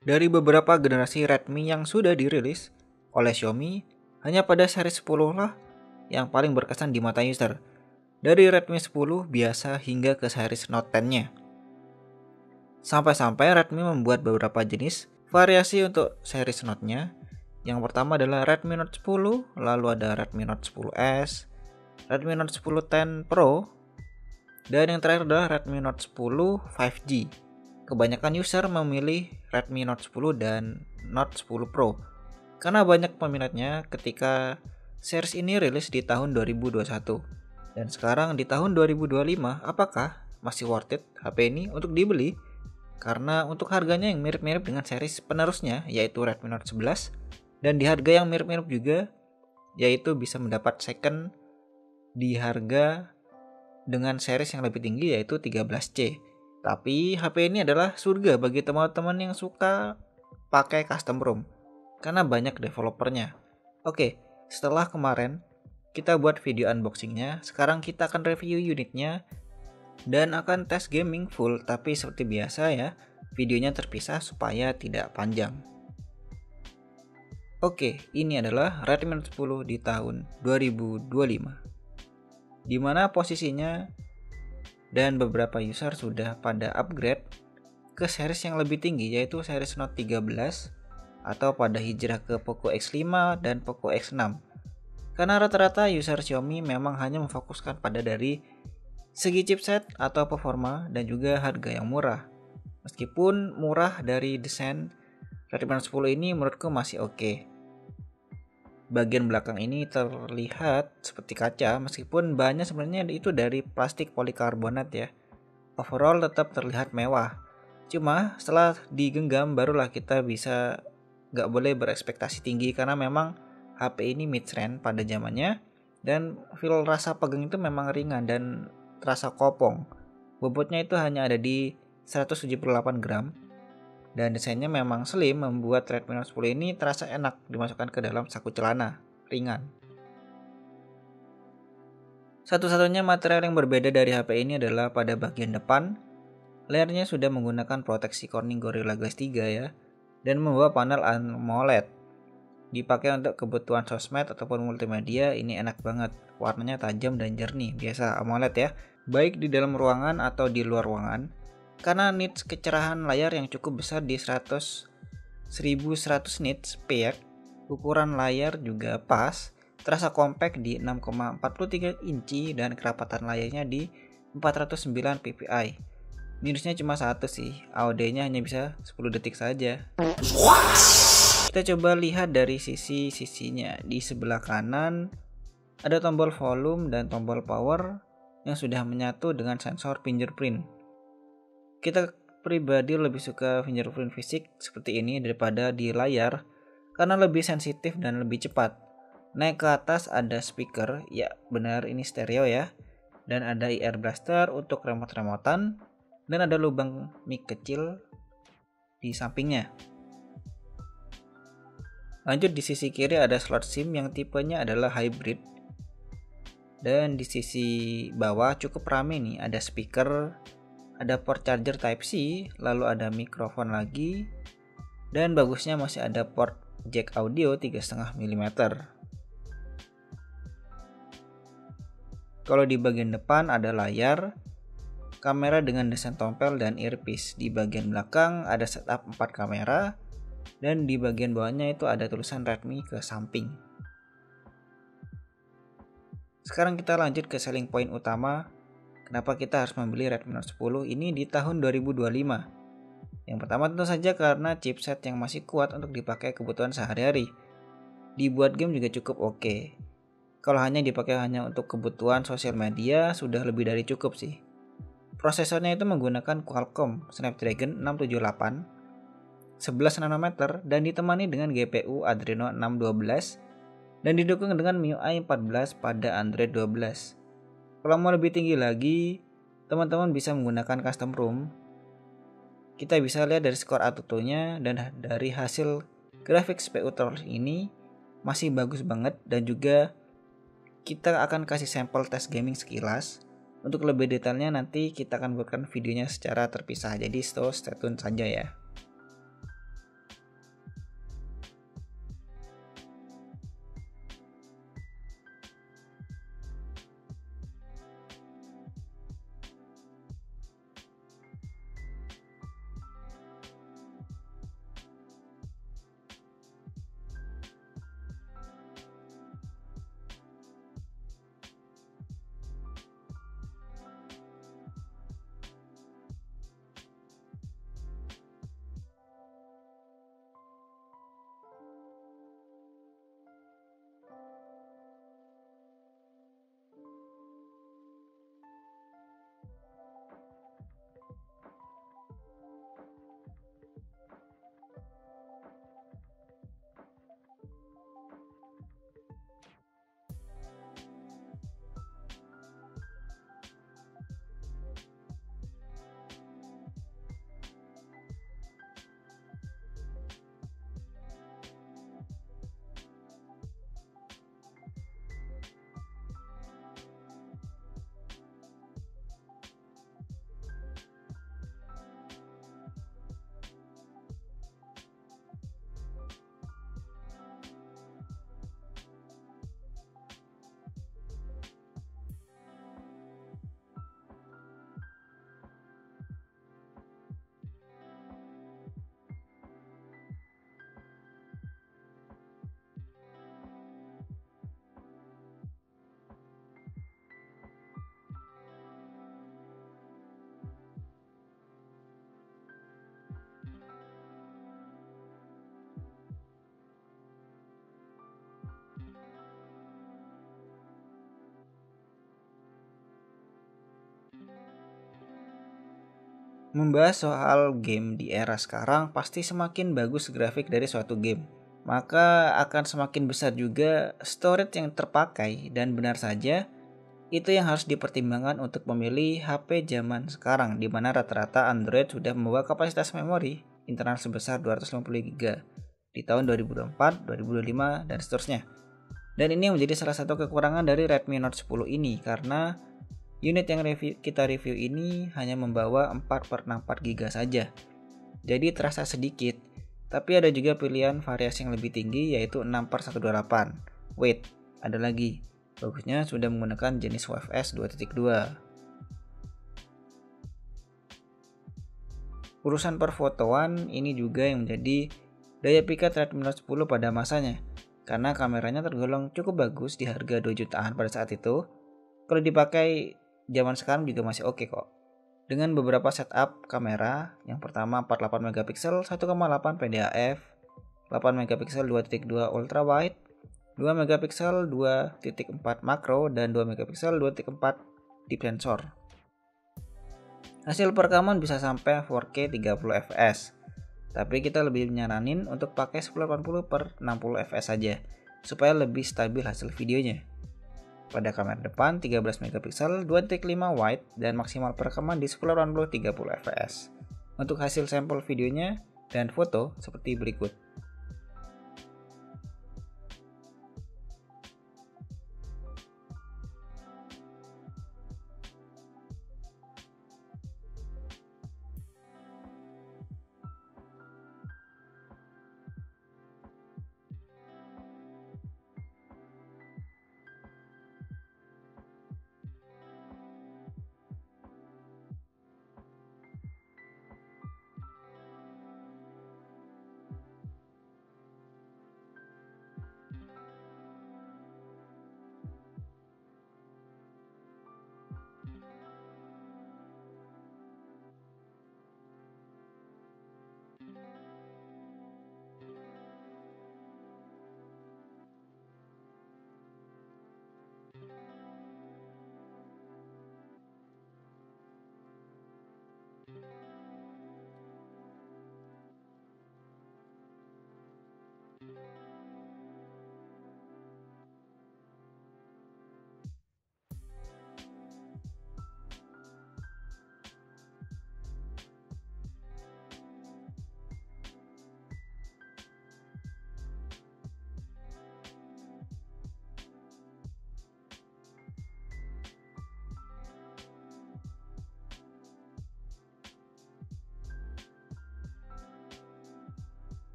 Dari beberapa generasi Redmi yang sudah dirilis oleh Xiaomi, hanya pada seri 10 lah yang paling berkesan di mata user. Dari Redmi 10 biasa hingga ke seri Note 10-nya. Sampai-sampai Redmi membuat beberapa jenis variasi untuk seri Note-nya. Yang pertama adalah Redmi Note 10, lalu ada Redmi Note 10S, Redmi Note 10 10 Pro, dan yang terakhir adalah Redmi Note 10 5G. Kebanyakan user memilih Redmi Note 10 dan Note 10 Pro karena banyak peminatnya ketika series ini rilis di tahun 2021. Dan sekarang di tahun 2025, apakah masih worth it HP ini untuk dibeli? Karena untuk harganya yang mirip-mirip dengan series penerusnya yaitu Redmi Note 11, dan di harga yang mirip-mirip juga yaitu bisa mendapat second di harga dengan series yang lebih tinggi yaitu 13C. Tapi HP ini adalah surga bagi teman-teman yang suka pakai custom ROM karena banyak developernya. Oke, setelah kemarin kita buat video unboxingnya, sekarang kita akan review unitnya dan akan tes gaming full, tapi seperti biasa ya, videonya terpisah supaya tidak panjang. Oke, ini adalah Redmi Note 10 di tahun 2025. Di mana posisinya dan beberapa user sudah pada upgrade ke series yang lebih tinggi yaitu series Note 13 atau pada hijrah ke Poco X5 dan Poco X6. Karena rata-rata user Xiaomi memang hanya memfokuskan pada dari segi chipset atau performa dan juga harga yang murah. Meskipun murah dari desain, Redmi Note 10 ini menurutku masih oke. Bagian belakang ini terlihat seperti kaca meskipun bahannya sebenarnya itu dari plastik polikarbonat ya. Overall tetap terlihat mewah. Cuma setelah digenggam barulah kita bisa gak boleh berekspektasi tinggi karena memang HP ini mid-range pada zamannya dan feel rasa pegang itu memang ringan dan terasa kopong. Bobotnya itu hanya ada di 178 gram. Dan desainnya memang slim membuat Redmi Note 10 ini terasa enak dimasukkan ke dalam saku celana, ringan. Satu-satunya material yang berbeda dari HP ini adalah pada bagian depan. Layarnya sudah menggunakan proteksi Corning Gorilla Glass 3 ya, dan membawa panel AMOLED. Dipakai untuk kebutuhan sosmed ataupun multimedia ini enak banget. Warnanya tajam dan jernih, biasa AMOLED ya, baik di dalam ruangan atau di luar ruangan. Karena nits kecerahan layar yang cukup besar di 1100 nits per, ukuran layar juga pas, terasa compact di 6,43 inci dan kerapatan layarnya di 409 ppi. Minusnya cuma satu sih, AOD-nya hanya bisa 10 detik saja. Kita coba lihat dari sisi-sisinya. Di sebelah kanan ada tombol volume dan tombol power yang sudah menyatu dengan sensor fingerprint. Kita pribadi lebih suka fingerprint fisik seperti ini daripada di layar karena lebih sensitif dan lebih cepat. Naik ke atas ada speaker, ya benar ini stereo ya. Dan ada IR blaster untuk remote-remotan dan ada lubang mic kecil di sampingnya. Lanjut di sisi kiri ada slot SIM yang tipenya adalah hybrid. Dan di sisi bawah cukup rame nih, ada speaker, ada port charger Type-C, lalu ada mikrofon lagi, dan bagusnya masih ada port jack audio 3,5 mm. Kalau di bagian depan ada layar, kamera dengan desain tompel dan earpiece. Di bagian belakang ada setup 4 kamera, dan di bagian bawahnya itu ada tulisan Redmi ke samping. Sekarang kita lanjut ke selling point utama. Kenapa kita harus membeli Redmi Note 10 ini di tahun 2025? Yang pertama tentu saja karena chipset yang masih kuat untuk dipakai kebutuhan sehari-hari. Dibuat game juga cukup oke. Kalau hanya dipakai hanya untuk kebutuhan sosial media sudah lebih dari cukup sih. Prosesornya itu menggunakan Qualcomm Snapdragon 678 11 nanometer dan ditemani dengan GPU Adreno 612 dan didukung dengan MIUI 14 pada Android 12. Kalau mau lebih tinggi lagi, teman-teman bisa menggunakan custom ROM. Kita bisa lihat dari skor ATUTU-nya dan dari hasil grafik CPU terus ini masih bagus banget, dan juga kita akan kasih sampel tes gaming sekilas. Untuk lebih detailnya nanti kita akan buatkan videonya secara terpisah, jadi stay tune saja ya. Membahas soal game di era sekarang, pasti semakin bagus grafik dari suatu game, maka akan semakin besar juga storage yang terpakai, dan benar saja itu yang harus dipertimbangkan untuk memilih HP zaman sekarang, di mana rata-rata Android sudah membawa kapasitas memori internal sebesar 250 GB di tahun 2024, 2025, dan seterusnya. Dan ini yang menjadi salah satu kekurangan dari Redmi Note 10 ini, karena unit yang kita review ini hanya membawa 4/64 GB saja. Jadi terasa sedikit, tapi ada juga pilihan variasi yang lebih tinggi, yaitu 6/128. Wait, ada lagi. Bagusnya sudah menggunakan jenis UFS 2.2. Urusan perfotoan ini juga yang menjadi daya pikat Redmi Note 10 pada masanya, karena kameranya tergolong cukup bagus di harga 2 jutaan pada saat itu. Kalau dipakai zaman sekarang juga masih oke kok. Dengan beberapa setup kamera, yang pertama 48 megapiksel 1,8 PDAF, 8 megapiksel 2.2 ultra wide, 2 megapiksel 2.4 makro, dan 2 megapiksel 2.4 deep sensor. Hasil perekaman bisa sampai 4K 30 fps, tapi kita lebih nyaranin untuk pakai 1080x60 fps saja, supaya lebih stabil hasil videonya. Pada kamera depan 13 megapiksel 2.5 wide dan maksimal perekaman di 1080 30 fps. Untuk hasil sampel videonya dan foto seperti berikut.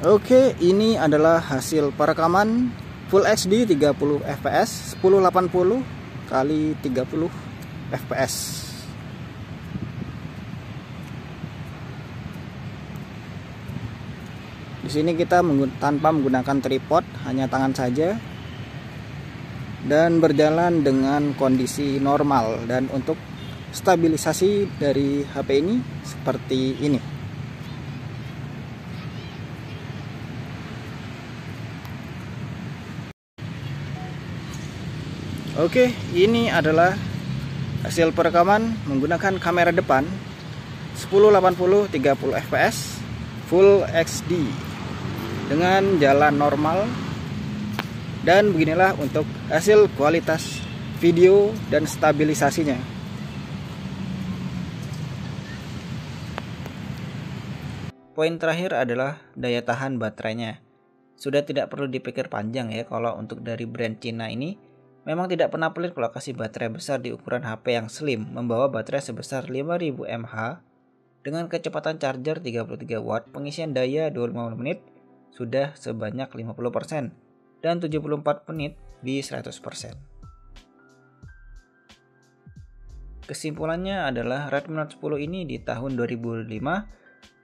Oke, ini adalah hasil perekaman Full HD 30 fps 1080 kali 30 fps. Di sini kita tanpa menggunakan tripod, hanya tangan saja, dan berjalan dengan kondisi normal. Dan untuk stabilisasi dari HP ini seperti ini. Oke, ini adalah hasil perekaman menggunakan kamera depan 1080 30 fps Full HD dengan jalan normal. Dan beginilah untuk hasil kualitas video dan stabilisasinya. Poin terakhir adalah daya tahan baterainya. Sudah tidak perlu dipikir panjang ya, kalau untuk dari brand Cina ini memang tidak pernah pelit kalau kasih baterai besar di ukuran HP yang slim, membawa baterai sebesar 5000 mAh dengan kecepatan charger 33 watt, pengisian daya 25 menit sudah sebanyak 50% dan 74 menit di 100%. Kesimpulannya adalah Redmi Note 10 ini di tahun 2005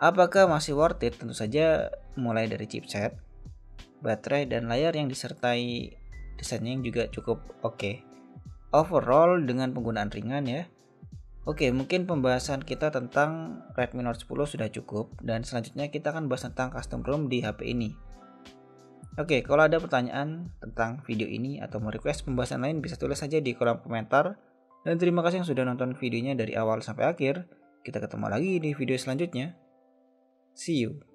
apakah masih worth it? Tentu saja mulai dari chipset, baterai, dan layar yang disertai desainnya yang juga cukup oke. Overall dengan penggunaan ringan ya. Oke, mungkin pembahasan kita tentang Redmi Note 10 sudah cukup dan selanjutnya kita akan bahas tentang custom ROM di HP ini. Oke, kalau ada pertanyaan tentang video ini atau mau request pembahasan lain bisa tulis saja di kolom komentar. Dan terima kasih yang sudah nonton videonya dari awal sampai akhir. Kita ketemu lagi di video selanjutnya. See you.